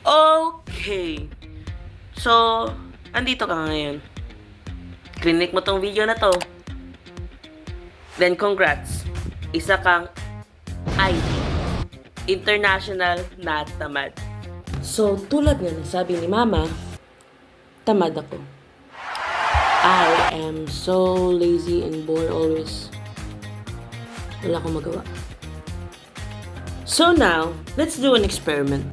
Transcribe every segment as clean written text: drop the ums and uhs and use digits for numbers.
Okay. So, andito ka ngayon. Clinic mo tong video na to. Then, congrats. Isa kang IT. International na tamad. So, tulad nga ng sabi ni Mama, tamad ako. I am so lazy and bored always. Wala akong magawa. So now, let's do an experiment.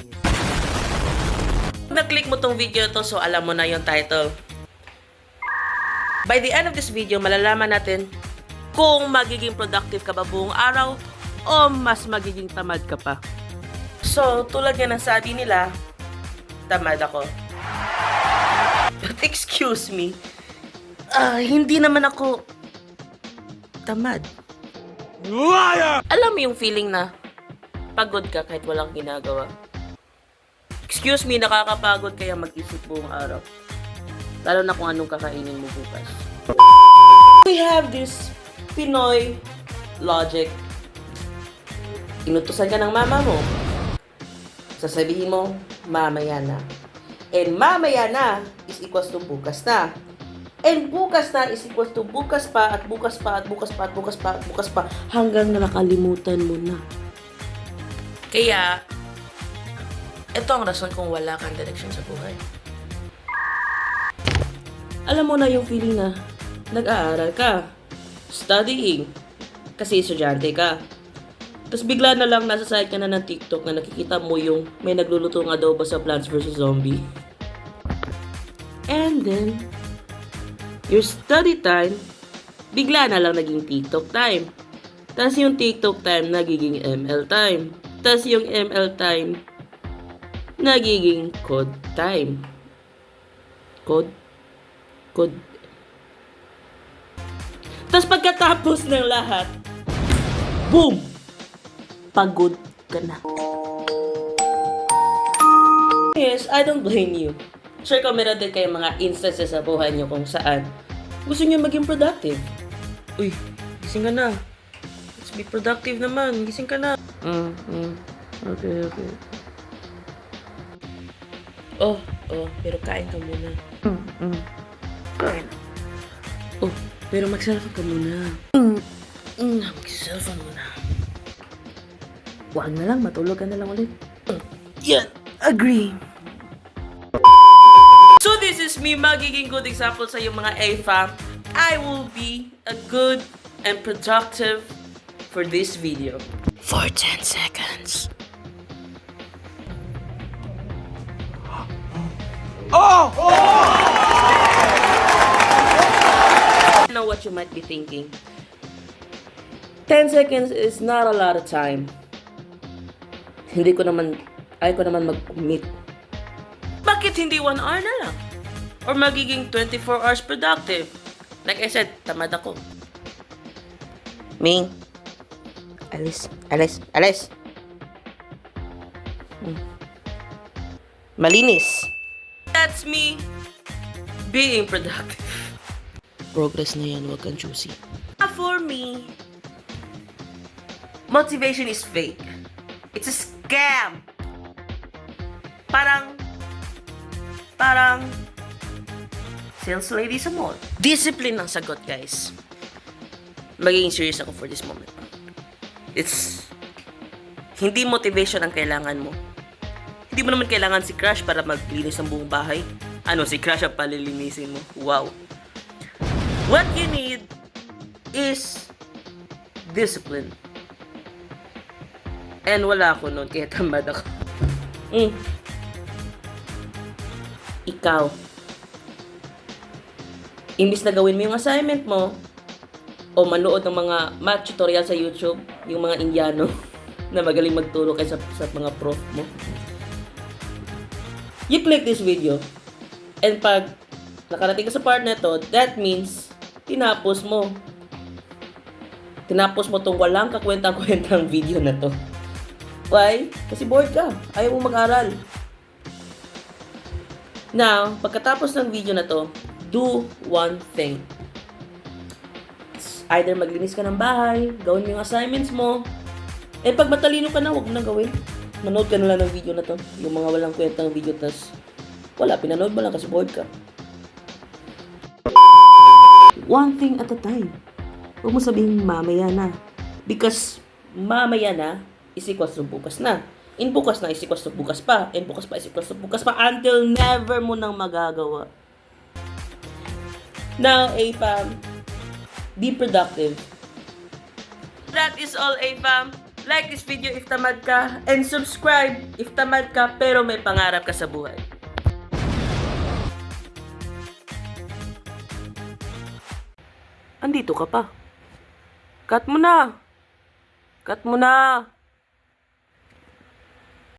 Na-click mo tong video to, so alam mo na yung title. By the end of this video, malalaman natin kung magiging productive ka ba buong araw o mas magiging tamad ka pa. So, tulad nga ng sabi nila, tamad ako. But excuse me, hindi naman ako tamad. Liar! Alam mo yung feeling na pagod ka kahit walang ginagawa. Excuse me, nakakapagod kaya mag-isip buong araw. Lalo na kung anong kakainin mo bukas. We have this Pinoy logic. Inutusan ka ng mama mo. Sasabihin mo, mamaya na. And mamaya na is equals to bukas na. And bukas na is equals to bukas pa at bukas pa at bukas pa at bukas pa at bukas pa hanggang nakalimutan mo na. Kaya, ito ang rason kung wala kang direction sa buhay. Alam mo na yung feeling na nag-aaral ka, studying, kasi estudyante ka. Tapos bigla na lang nasa side ka na ng TikTok na nakikita mo yung may nagluluto ng adobo sa Plants vs. Zombie. And then, your study time, bigla na lang naging TikTok time. Tapos yung TikTok time, nagiging ML time. Tapos yung ML time, nagiging code time. Code. Tapos pagkatapos ng lahat, boom! Pagod ka na. Yes, I don't blame you. Sure ko meron din kayong mga instances sa buhay niyo kung saan gusto niyo maging productive. Uy, gising ka na. Let's be productive naman. Gising ka na. Okay. Oh, pero kain ka muna. Kain. Oh, pero mag-cellphone ka muna. Mag-cellphone muna. Huwag na lang, matulog ka na lang ulit. Yeah, agree. So this is me magiging good example sa yung mga AFAM. I will be a good and productive for this video. For 10 seconds. I know what you might be thinking. 10 seconds is not a lot of time. Ayaw ko naman mag-commit. Bakit hindi 1 hour na lang? Or magiging 24 hours productive? Like I said, tamad ako. Ming. Alis. Malinis. That's me being productive. Progress na yan, wag kang choosy. For me, motivation is fake. It's a scam. Parang sales lady sa mall. Discipline ang sagot, guys. Magiging serious ako for this moment. It's hindi motivation ang kailangan mo. Hindi mo naman kailangan si Crush para maglinis ng buong bahay. Ano, si Crush ang palilinisin mo. Wow. What you need is discipline. And wala ako nun, kaya tamad ako. Ikaw. Imbis na gawin mo yung assignment mo, o manood ng mga math tutorial sa YouTube, yung mga Indiano na magaling magturo kaysa sa mga prof mo. You click this video, and pag nakarating ka sa part na to, that means tinapos mo tong walang kakwentang-kwentang video na to. Why? Kasi bored ka. Ayaw mo mag-aral. Now, pagkatapos ng video na to, do one thing. Either maglinis ka ng bahay, gawin mo yung assignments mo, pag matalino ka na, huwag mo na gawin. manood ka na lang ng video na to. Yung mga walang kwentang video, tas wala, pinanood mo lang kasi bored ka. One thing at a time. Huwag mo sabihin mamaya na. Because mamaya na is equals to bukas na. In bukas na is equals to bukas pa. In bukas pa is equals to bukas pa until never mo nang magagawa. Now, AFAM, be productive. That is all, AFAM. Like this video if tamad ka, and subscribe if tamad ka pero may pangarap ka sa buhay. Andito ka pa. Cut mo na. Cut mo na.